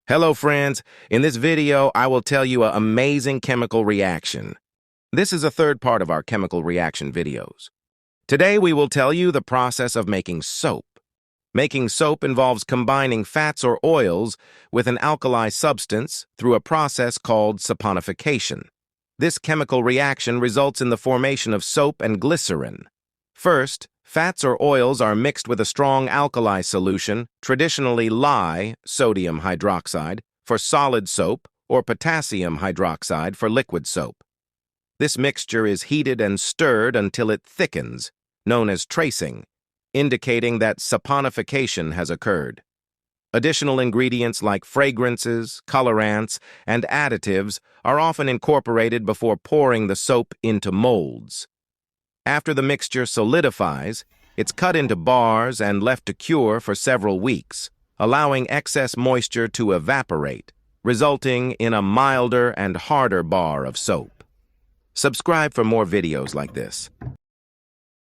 Hello friends, in this video I will tell you an amazing chemical reaction. This is a third part of our chemical reaction videos. Today we will tell you the process of making soap. Making soap involves combining fats or oils with an alkali substance through a process called saponification. This chemical reaction results in the formation of soap and glycerin. First, fats or oils are mixed with a strong alkali solution, traditionally lye, sodium hydroxide, for solid soap or potassium hydroxide for liquid soap. This mixture is heated and stirred until it thickens, known as tracing, indicating that saponification has occurred. Additional ingredients like fragrances, colorants, and additives are often incorporated before pouring the soap into molds. After the mixture solidifies, it's cut into bars and left to cure for several weeks, allowing excess moisture to evaporate, resulting in a milder and harder bar of soap. Subscribe for more videos like this.